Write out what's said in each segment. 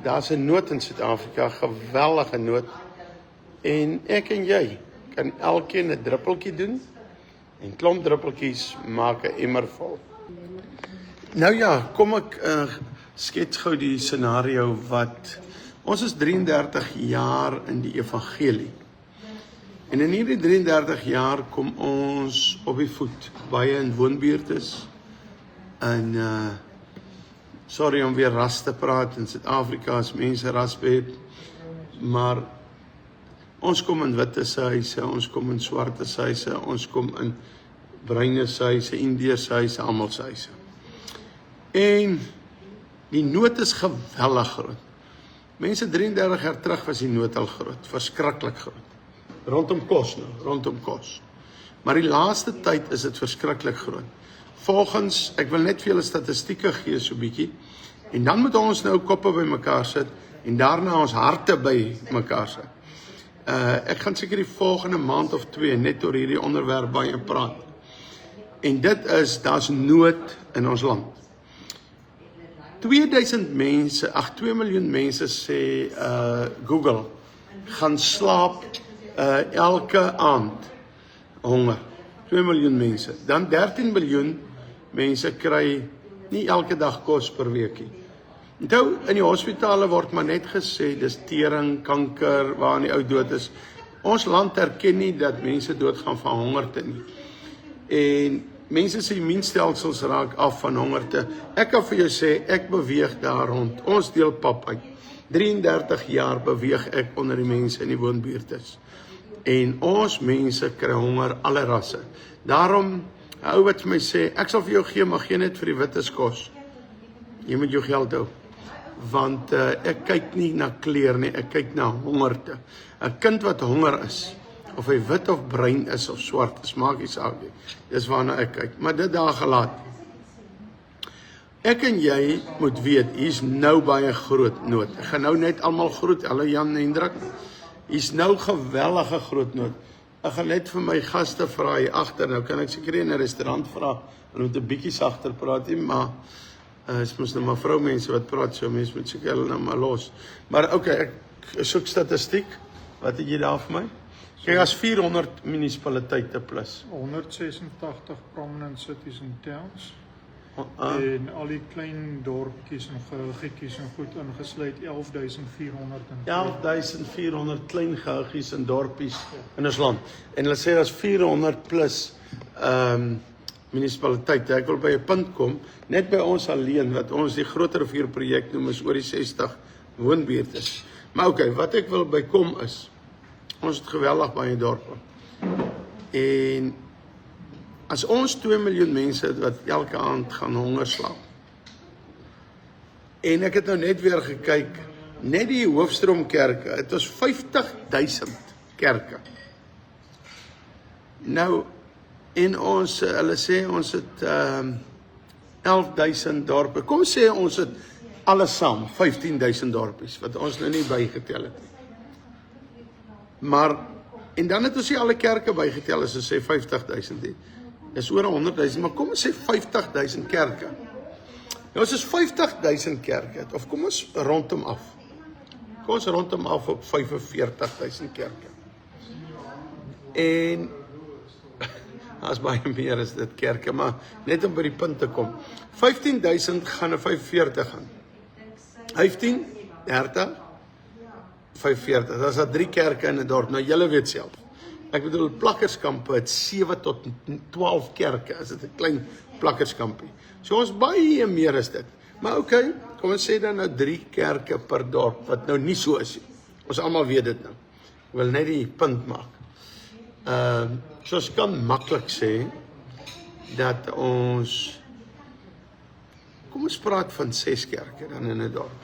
Daar's 'n nood in Suid-Afrika, geweldige nood. En ek en jy kan elkeen 'n druppeltjie doen en klomp druppeltjies maak 'n emmer vol. Nou ja, kom ek skets gou die scenario wat ons is 33 jaar in die evangelie. En in hierdie 33 jaar kom ons op die voet, baie in woonbuurtes. En sorry om weer ras te praat, in Suid-Afrika is mense rasbed, maar ons kom in witte huise, ons kom in swarte huise, ons kom in bruine huise, Indiërs huise, almal se huise. En die nood is geweldig groot. Mense 33 jaar terug was die nood al groot, verskriklik groot. Rondom kos nou, rondom kos. Maar die laaste tyd is dit verskriklik groot. Volgens, ek wil net vir julle statistieke gee so bietjie, en dan moet ons nou koppe by mekaar sit, en daarna ons harte by mekaar sit. Ek gaan seker die volgende maand of 2 net oor hierdie onderwerp baie praat. En dit is, daar's nood in ons land. 2 miljoen mense sê Google, gaan slaap elke aand honger. 2 miljoen mense. Dan 13 miljoen mense kry nie elke dag kos per weekie. Onthou, in die hospitale word maar net gesê, dis tering, kanker, waar die ou dood is. Ons land erken nie dat mense doodgaan van hongerte nie. En mense se immuunstelsels raak af van hongerte. Ek kan vir jou sê, ek beweeg daar rond. Ons deel pap uit. 33 jaar beweeg ek onder die mense in die woonbuurtes. En ons mense kry honger, alle rasse. Daarom, ou wat vir my sê, ek sal vir jou gee, maar gee net vir die wittes kos. Jy moet jou geld hou. Want ek kyk nie na kleur nie, ek kyk na hongerte. 'n Kind wat honger is, of hy wit of bruin is of swart, is maak nie saak nie. Dis waarna ek kyk, maar dit daar gelaat. Ek en jy moet weet, hier's nou baie groot nood. Ek gaan nou net almal groet, hallo Jan Hendrik. Hier's nou gewellige groot nood. Ek gaan net vir my gaste vra hier agter, nou kan ek seker in 'n restaurant vra, hulle moet 'n bietjie sagter praat nie, maar is mos nou maar vroumense wat praat, so mense moet seker hulle nou maar los. Maar okay, ek soek statistiek. Wat het jy daar vir my? Kyk, as 400 munisipaliteite plus. 186 prominent cities and towns. En al die klein dorpkies en gehoogietjies en goed ingesluit 11.400. 11.400 klein gehoogies en dorpies in ons land. En hulle sê as 400 plus munisipaliteite. Ek wil by 'n punt kom, net by ons alleen, wat ons die Groter Rivier projek noem, is oor die 60 woonbuurtes. Maar okay, wat ek wil by kom is, ons het geweldig baie dorpe. En as ons 2 miljoen mense het wat elke aand gaan honger slaap. En ek het nou net weer gekyk, net die Hoofstroomkerke, het is 50.000 kerke. Nou, en ons, hulle sê ons het 11.000 dorpe. Kom sê ons het alles saam 15.000 dorpies, wat ons nou nie bygetel het nie. Maar, en dan het ons nie alle kerke bygetel, as ons sê 50.000 het. Dis oor 100.000, maar kom ons sê 50.000 kerke. Nou as ons 50.000 kerke het, of kom ons rondom af. Kom ons rondom af op 45.000 kerke. En as baie meer is dit kerke, maar net om by die punt te kom. 15.000 gaan na 45 gaan. 15, 30, 45. Dat is dat 3 kerke in 'n dorp. Nou julle weet self. Ek bedoel, plakkerskampe het 7 tot 12 kerke, as dit 'n klein plakkerskampie. So ons baie meer is dit. Maar okay, kom ons sê dan nou 3 kerke per dorp, wat nou nie so is nie. Ons almal weet dit nou. Ek wil net die punt maak. So ons kan maklik sê, dat ons, kom ons praat van 6 kerke dan in 'n dorp,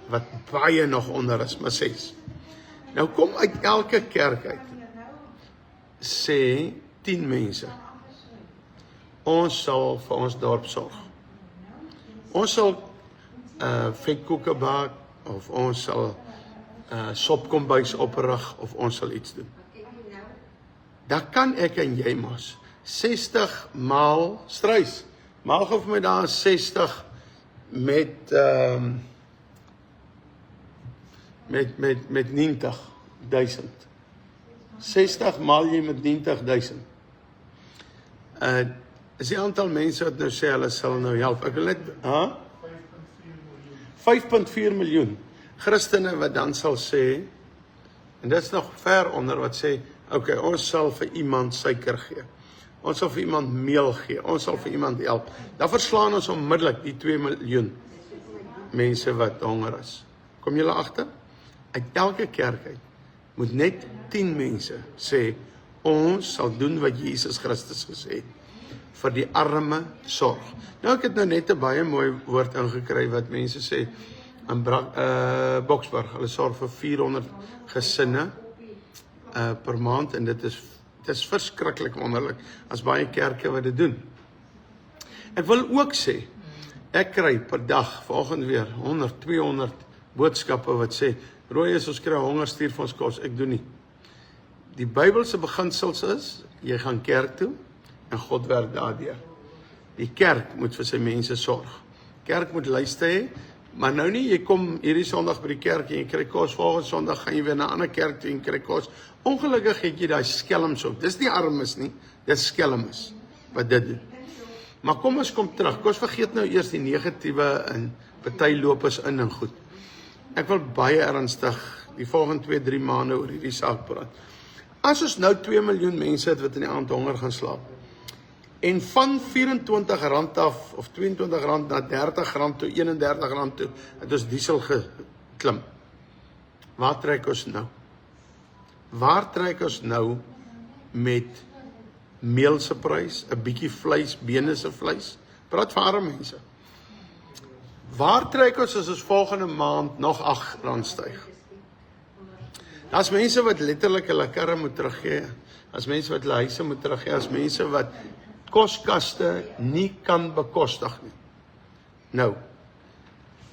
wat baie nog onder is, maar 6. Nou kom uit elke kerk uit, sê 10 mense, ons sal vir ons dorp sorg. Ons sal vetkoeke bak, of ons sal sopkombuis oprig, of ons sal iets doen. Dan kan ek en jy mos 60 maal struis. Maal gou vir my daar 60 met met 90.000. 60 maal jy met 90.000. Is die aantal mense wat nou sê hulle sal nou help. Ek wil net 5.4 miljoen Christene wat dan sal sê, en dit is nog ver onder wat sê, okay, ons sal vir iemand suiker gee. Ons sal vir iemand meel gee. Ons sal vir iemand help. Dan verslaan ons onmiddellik die 2 miljoen mense wat honger is. Kom julle agter? Uit elke kerk uit moet net 10 mense sê, ons sal doen wat Jesus Christus gesê het, vir die arme sorg. Nou ek het nou net 'n baie mooi woord ingekry wat mense sê, in Boksburg, hulle sorg vir 400 gesinne per maand, en dit is verskriklik wonderlik, as baie kerke wat dit doen. Ek wil ook sê, ek kry per dag, vanoggend weer, 100, 200 boodskappe wat sê, Roy, as ons kry honger, stuur vir ons kos. Ek doen nie. Die Bybelse beginsels is, jy gaan kerk toe, en God werk daardeur. Die kerk moet vir sy mense sorg. Kerk moet luister hê, maar nou nie, jy kom hierdie Sondag by die kerk, en jy kry kos, volgende Sondag gaan jy weer na 'n ander kerk toe, en kry kos. Ongelukkig het jy daai skelms op. Dis nie armes nie, dis skelms wat dit doen. Maar kom ons kom terug. Kom ons vergeet nou eers die negatiewe en party lopers in en goed. Ek wil baie ernstig die volgende 2-3 maande oor hierdie saak praat. As ons nou 2 miljoen mense het wat in die aand honger gaan slaap, en van R24 af, of R22 na R30 toe, R31 toe, het ons diesel geklim. Waar trek ons nou? Waar trek ons nou met meel se prys, 'n bietjie vleis, bene se vleis? Praat vir arme mense. Waar trek ons as ons volgende maand nog R8 styg? Daar's mense wat letterlik hulle karre moet teruggee, as mense wat hulle huise moet teruggee, as mense wat koskaste nie kan bekostig nie. Nou,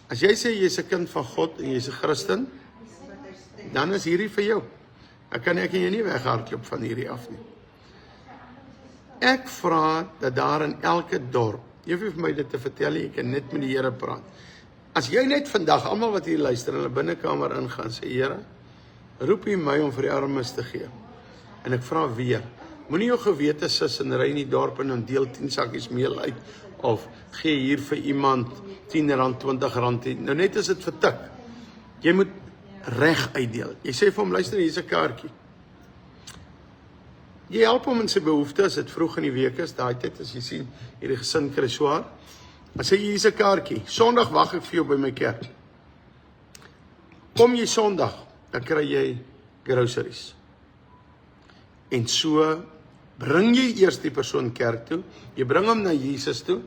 as jy sê jy's 'n kind van God en jy's 'n Christen, dan is hierdie vir jou. Ek kan jy nie weghardloop van hierdie af nie. Ek vra dat daar in elke dorp, jy hoef vir my dit te vertel, jy kan net met die Here praat. As jy net vandag, almal wat hier luister, in 'n binnekamer ingaan, sê Here, roep U my om vir die armes te gee. En ek vra weer, moenie jou gewete sis en ry in die dorp en dan deel 10 sakkies meel uit, of gee hier vir iemand R10, R20, nou net as dit vertik. Jy moet reg uitdeel. Jy sê vir hom, luister, hier's 'n kaartjie. Jy help hom in sy behoeftes, as dit vroeg in die week is, daai tyd as jy sien, hierdie gesin kry swaar, dan sê jy, hier's 'n kaartjie, Sondag wag ek vir jou by my kerk. Kom jy Sondag, dan kry jy groceries. En so, bring jy eers die persoon kerk toe, jy bring hom na Jesus toe,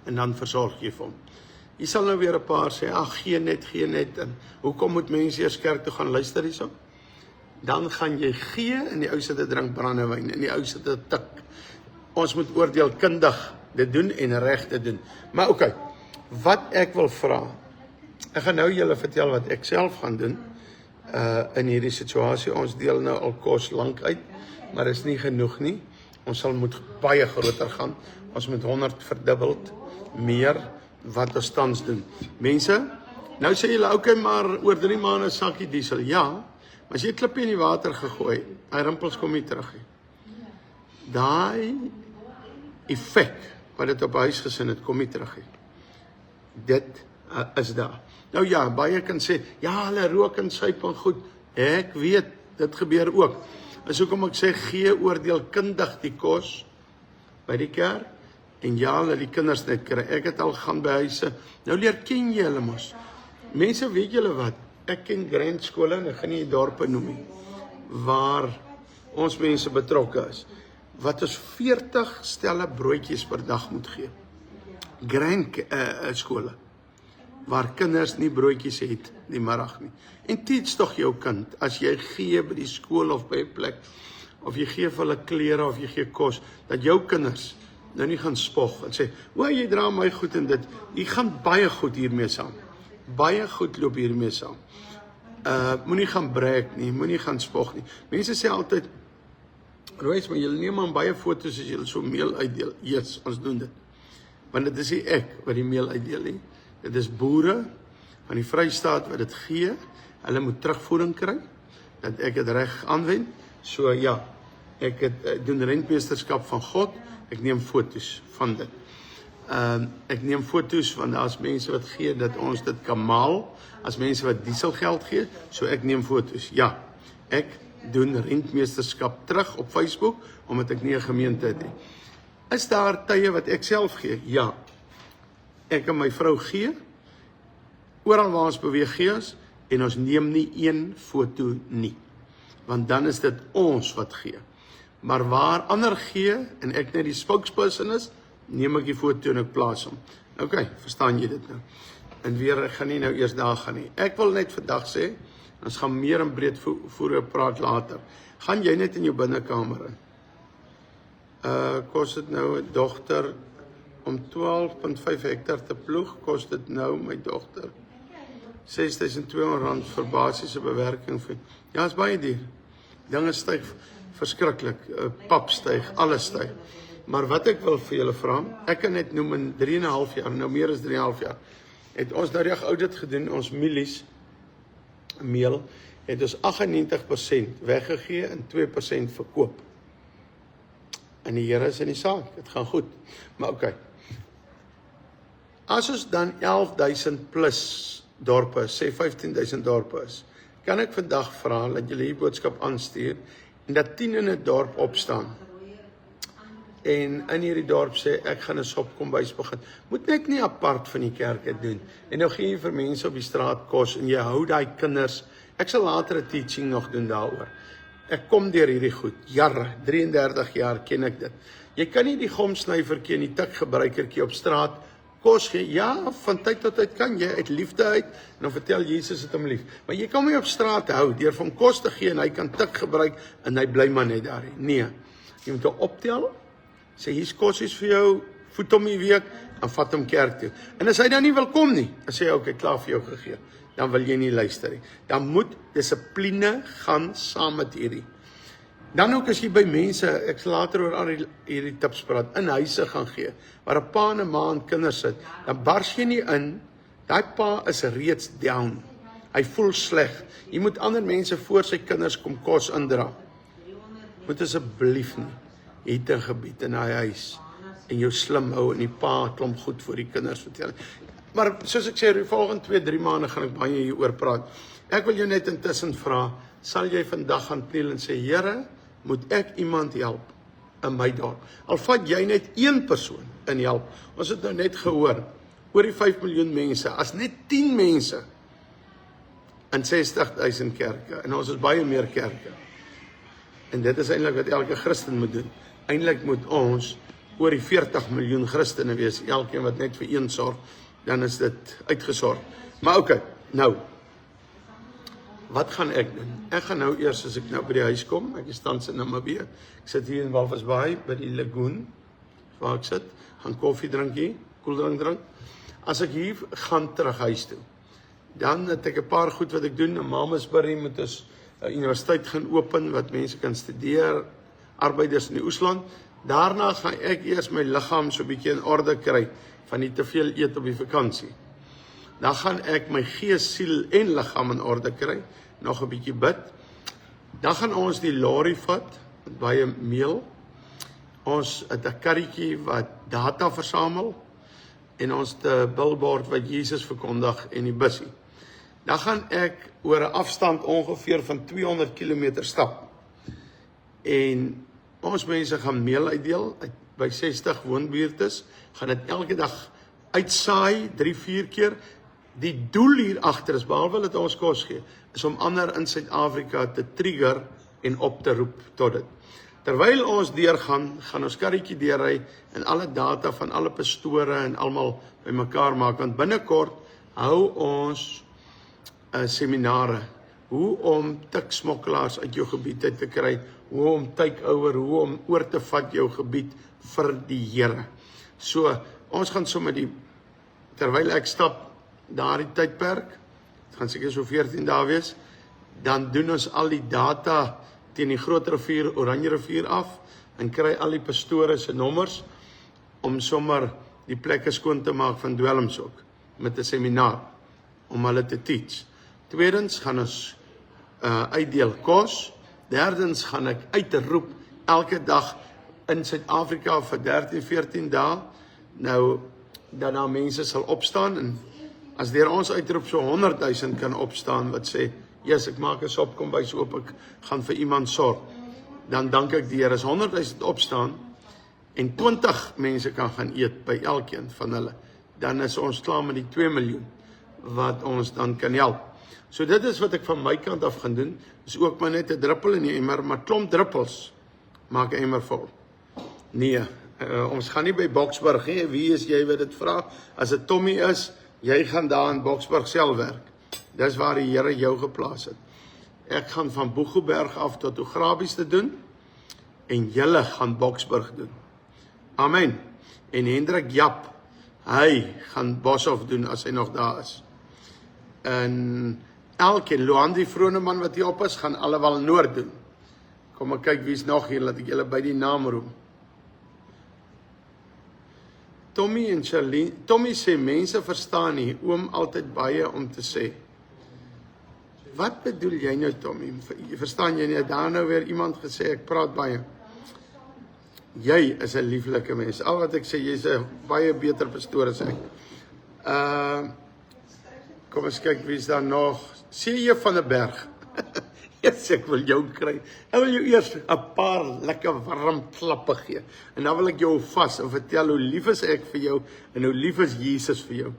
en dan versorg jy vir hom. Jy sal nou weer 'n paar sê, ag, gee net, en hoekom moet mense eers kerk toe gaan, luister hierso? Dan gaan jy gee, en die ou sit te drink brandewyn, en die ou sit te tik. Ons moet oordeelkundig dit doen, en reg dit doen. Maar okay, wat ek wil vra, ek gaan nou julle vertel wat ek self gaan doen, in hierdie situasie. Ons deel nou al kos lank uit, maar is nie genoeg nie. Ons sal moet baie groter gaan. Ons moet 100 verdubbeld meer wat ons tans doen. Mense, nou sê julle, okay, maar oor 3 maande 'n sakkie diesel. Ja, maar as jy 'n klippie in die water gegooi, hy rimpels kom nie terug nie. Daai effek wat dit op huisgesin het, kom nie terug nie. Dit is daar. Nou ja, baie kan sê, ja, hulle rook en suip en goed. Ek weet, dit gebeur ook. Is hoekom ek sê, gee oordeelkundig die kos by die kerk, en ja, laat die kinders net kry. Ek het al gaan by huise, nou leer ken jy hulle mos. Mense, weet julle wat, ek ken grand skole, en ek gaan nie die dorpe noem nie, waar ons mense betrokke is, wat ons 40 stelle broodjies per dag moet gee. Grand skole, waar kinders nie broodjies het die middag nie. En teach tog jou kind, as jy gee by die skool of by 'n plek, of jy gee vir hulle klere, of jy gee kos, dat jou kinders nou nie gaan spog, en sê, o, jy dra my goed en dit, jy gaan baie goed hiermee saam. Baie goed loop hiermee saam. Moenie gaan breek nie, moenie gaan spog nie. Mense sê altyd, Royce, maar julle neem aan baie foto's as julle so meel uitdeel. Yes, ons doen dit. Want dit is nie ek wat die meel uitdeel nie. Dit is boere van die Vrystaat wat dit gee, hulle moet terugvoering kry, dat ek het reg aanwend. So ja, ek doen rentmeesterskap van God, ek neem foto's van dit. Ek neem foto's want daar's mense wat gee dat ons dit kan maal, as mense wat dieselgeld gee, so ek neem foto's. Ja, ek doen rentmeesterskap terug op Facebook, omdat ek nie 'n gemeente het nie. Is daar tye wat ek self gee? Ja. Ek en my vrou gee, oral waar ons beweeg gee ons, en ons neem nie een foto nie, want dan is dit ons wat gee. Maar waar ander gee, en ek net die spokesperson is, neem ek die foto en ek plaas hom. Ok, verstaan jy dit nou? En weer, ek gaan nie nou eers daar gaan nie. Ek wil net vandag sê, ons gaan meer en breed voer praat later. Gaan jy net in jou binnekamer in? Kost dit nou 'n dogter om 12,5 hektar te ploeg, kost dit nou my dogter R6.200 vir basiese bewerking. Ja, is baie duur. Dinge styg verskriklik, pap styg, alles styg. Maar wat ek wil vir julle vra, ek kan net noem in 3,5 jaar, nou meer as 3,5 jaar, het ons nou reg audit gedoen, ons mielies, meel, het ons 98% weggegee en 2% verkoop. En die Here is in die saak, dit gaan goed. Maar ok, as ons dan 11,000 plus dorpe, sê 15,000 dorpe is, kan ek vandag vra, dat julle die boodskap aanstuur, en dat 10 in 'n dorp opstaan, en in hierdie dorp sê, ek gaan 'n sopkombuis begin, moet net nie apart van die kerke doen, en nou gee jy vir mense op die straat kos, en jy hou daai kinders, ek sal later 'n teaching nog doen daaroor. Ek kom deur hierdie goed, jare, 33 jaar ken ek dit. Jy kan nie die gomsnyfertjie en die tikgebruikertjie op straat kos gee. Ja, van tyd tot tyd kan jy uit liefde uit, en dan vertel Jesus het hom lief. Maar jy kan hom nie op straat hou, deur van kos te gee, en hy kan tik gebruik, en hy bly maar net daar. Nee, jy moet hom optel, sê hier's kosies vir jou, voed hom die week, en vat hom kerk toe. En as hy dan nie wil kom nie, dan sê hy, ok, klaar vir jou gegee. Dan wil jy nie luister nie. Dan moet dissipline gaan saam met hierdie. Dan ook as jy by mense, ek sal later oor al hierdie tips praat, in huise gaan gee, waar 'n pa en 'n ma en kinders sit, dan bars jy nie in, daai pa is reeds down. Hy voel sleg. Jy moet ander mense voor sy kinders kom kos indra. Moet asseblief nie het 'n gebied in hy huis en jou slim hou en die pa klomp goed vir die kinders vertel. Maar soos ek sê, die volgende 2-3 maande gaan ek baie hieroor praat. Ek wil jou net intussen vra, sal jy vandag gaan kniel en sê, Here, moet ek iemand help in my dorp? Al vat jy net een persoon in help. Ons het nou net gehoor, oor die 5 miljoen mense, as net 10 mense in 60,000 kerke, en ons is baie meer kerke. En dit is eintlik wat elke Christen moet doen. Eintlik moet ons oor die 40 miljoen Christene wees, elkeen wat net vir een sorg, dan is dit uitgesorg. Maar ok, nou, wat gaan ek doen? Ek gaan nou eers, as ek nou by die huis kom, ek is tans in Namibië, ek sit hier in Walvis Bay, by die lagoon, waar ek sit, gaan koffie drink hier, koeldrank drink. As ek hier gaan terug huis toe, dan het ek 'n paar goed wat ek doen, in Mamasbury moet ons 'n universiteit gaan open, wat mense kan studeer, arbeiders in die Oesland. Daarna gaan ek eers my liggaam so 'n bietjie in orde kry, van nie te veel eet op die vakansie. Dan gaan ek my gees, siel en liggaam in orde kry, nog 'n bietjie bid. Dan gaan ons die lorry vat, met baie meel. Ons het 'n karretjie wat data versamel, en ons het 'n billboard wat Jesus verkondig en die bussie. Dan gaan ek oor 'n afstand ongeveer van 200 km stap. En ons mense gaan meel uitdeel, by 60 woonbuurtes, gaan dit elke dag uitsaai, 3-4 keer. Die doel hier agter is, behalwe dat ons kos gee, is om ander in Suid-Afrika te trigger en op te roep tot dit. Terwyl ons deurgaan, gaan ons karretjie deurry en alle data van alle pastore en almal bymekaar maak, want binnekort hou ons seminare, hoe om tiksmokkelaars uit jou gebied uit te kry, hoe om takeover, hoe om oor te vat jou gebied vir die Here. So, ons gaan sommer terwyl ek stap, daardie tydperk, het gaan seker so 14 dae wees, dan doen ons al die data teen die Groot Rivier, Oranje Rivier af, en kry al die pastore se nommers, om sommer die plekke skoon te maak van dwelms ook, met 'n seminar. om hulle te teach. Tweedens gaan ons uitdeel kos. Derdens gaan ek uitroep elke dag in Suid-Afrika vir 13, 14 dae. Nou, dat daar mense sal opstaan en as deur ons uitroep so 100,000 kan opstaan wat sê, yes, ek maak 'n sopkombuis oop, ek gaan vir iemand sorg. Dan dank ek die Here, as 100,000 opstaan en 20 mense kan gaan eet by elkeen van hulle, dan is ons klaar met die 2 miljoen wat ons dan kan help. So dit is wat ek van my kant af gaan doen, is ook maar net 'n druppel in die emmer, maar klomp druppels maak 'n emmer vol. Nee, ons gaan nie by Boksburg nie, wie is jy wat dit vra? As dit Tommy is, jy gaan daar in Boksburg self werk. Dis waar die Here jou geplaas het. Ek gaan van Boegoberg af tot Ograbies te doen, en julle gaan Boksburg doen. Amen. En Hendrik Jap, hy gaan Boshoff doen as hy nog daar is. En elkeen, Loandie Vroneman wat hier op is, gaan allewel Noord doen. Kom ek kyk wie's nog hier, laat ek julle by die naam roem. Tommy en Charlene, Tommy sê, mense verstaan nie, oom altyd baie om te sê. Wat bedoel jy nou, Tommy? Verstaan jy nie, daar nou weer iemand gesê, ek praat baie. Jy is 'n lieflike mens. Al wat ek sê, jy's 'n baie beter pastoor as ek. Kom ons kyk, wie is daar nog? C.J. van der Berg. Yes, ek wil jou kry. Ek wil jou eers 'n paar lekker warm klappe gee. En dan wil ek jou vas en vertel hoe lief is ek vir jou en hoe lief is Jesus vir jou.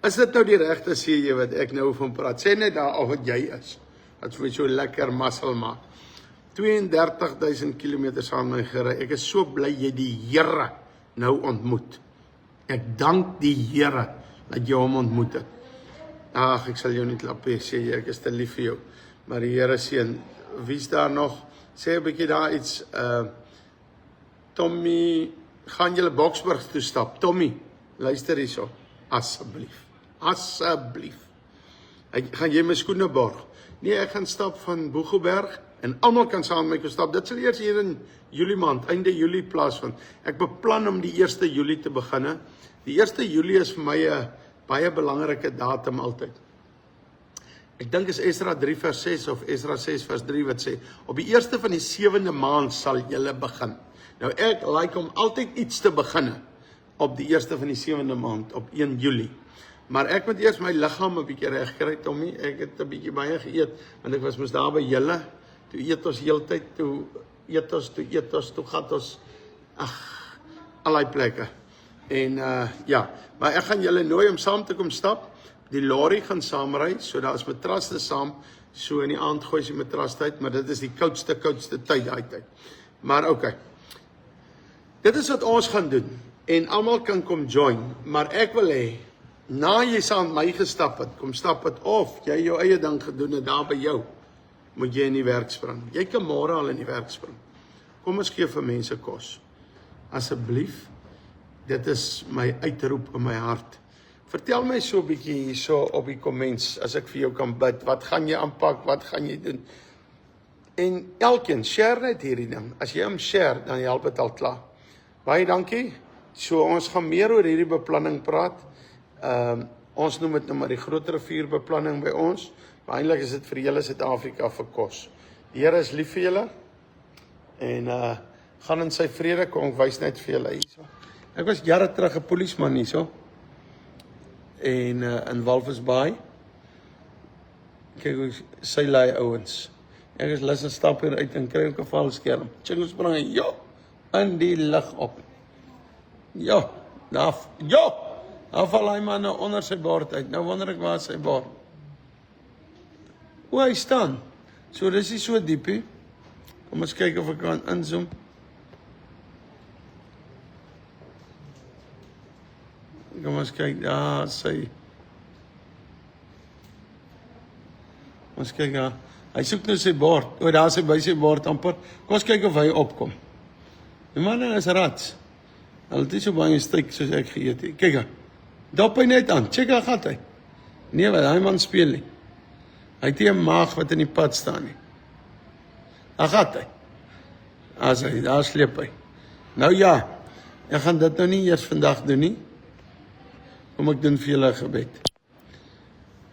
Is dit nou die regte C.J. wat ek nou van praat? Sê net daar of wat jy is. Wat vir my so lekker muscle maak. 32,000 kilometer saam met my gery. Ek is so bly jy die Here nou ontmoet. Ek dank die Here dat jy hom ontmoet het. Ag, ek sal jou nie klap sê jy, ek is te lief vir jou. Maar die Here seën. Wie's daar nog? Sê 'n bietjie daar iets. Tommy, gaan julle Boksburg toe stap? Tommy, luister hierso. Asseblief. Asseblief. Gaan jy my skoene borg? Nee, ek gaan stap van Boegoberg en almal kan saam met my stap. Dit sal eers hier in Julie maand, einde Julie plaasvind. Ek beplan om die 1 Julie te begin. Die 1 Julie is vir my 'n baie belangrike datum altyd. Ek dink is Esra 3 vers 6 of Esra 6 vers 3 wat sê, op die 1 van die 7de maand sal julle begin. Nou ek like om altyd iets te begin op die 1 van die 7de maand, op 1 Julie. Maar ek moet eers my liggaam 'n bietjie reg kry, Tommy. Ek het 'n bietjie baie geëet, want ek was mos daar by julle. Toe eet ons heeltyd, toe gaan ons, allerlei plekke. En ja, maar ek gaan julle nooi om saam te kom stap. Die lorry gaan saamry, so daar is matrasse saam, so in die aand gooi sy matras tyd, maar dit is die koudste tyd daai tyd. Maar okay. Dit is wat ons gaan doen, en almal kan kom join, maar ek wil hê, na jy saam met my gestap het, kom stap het, of jy jou eie ding gedoen het daar by jou, moet jy in die werk spring. Jy kan môre al in die werk spring. Kom ons gee vir mense kos. Asseblief, dit is my uitroep in my hart. Vertel my so 'n bietjie hierso op die comments, as ek vir jou kan bid, wat gaan jy aanpak, wat gaan jy doen? En elkeen, share net hierdie ding. As jy hom share, dan help dit al klaar. Baie dankie. So ons gaan meer oor hierdie beplanning praat. Ons noem dit nou maar die Groot Rivier beplanning by ons, maar eintlik is dit vir hele Suid-Afrika vir kos. Die Here is lief vir julle, en gaan in sy vrede, kom ek wys net vir julle hierso. Ek was jare terug 'n polisieman hierso, en in Walvisbaai. Kyk hoe sy lei ouens. Ek is lus 'n stap hier uit en kry 'n valskerm. Check ons bring ja in die lug op. Ja, daar val hy maar nou onder sy bord uit. Nou wonder ek waar is sy bord. Hoe hy staan. So dis nie so diepie. Kom ons kyk of ek kan inzoom. Kom ons kyk, daar sy. Ons kyk daar. Hy soek nou sy bord. O, daar is hy by sy bord amper. Kom ons kyk of hy opkom. Die manne is rats. Hulle het nie so baie steek soos ek geëet het. Kyk daar. Dop hy net aan. Check daar gaat hy. Nee, wat hy man speel nie. Hy het nie 'n maag wat in die pad staan nie. Daar gaat hy. As hy, daar sleep hy. Nou ja, ek gaan dit nou nie eers vandag doen nie. Kom ek doen vir julle gebed.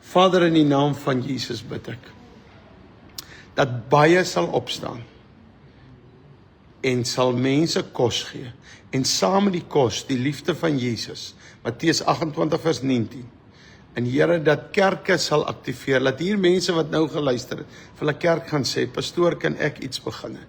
Vader, in die naam van Jesus bid ek, dat baie sal opstaan, en sal mense kos gee, en saam met die kos, die liefde van Jesus, Matteus 28 vers 19, en Here, dat kerke sal aktiveer, dat hier mense wat nou geluister het, vir hulle kerk gaan sê, pastoor, kan ek iets beginne?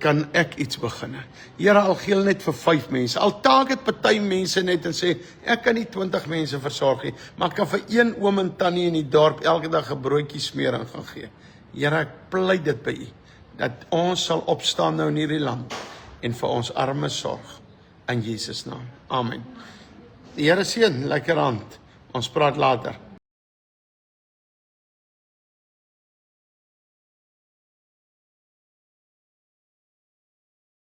Kan ek iets beginne? Here, al gee hulle net vir 5 mense, al taak het party mense net en sê, ek kan nie 20 mense versorg nie, maar ek kan vir een oom en tannie in die dorp elke dag 'n broodjie smering gaan gee. Here, ek pleit dit by U, dat ons sal opstaan nou in hierdie land, en vir ons armes sorg, in Jesus naam. Amen. Die Here seën, lekker hand. Ons praat later.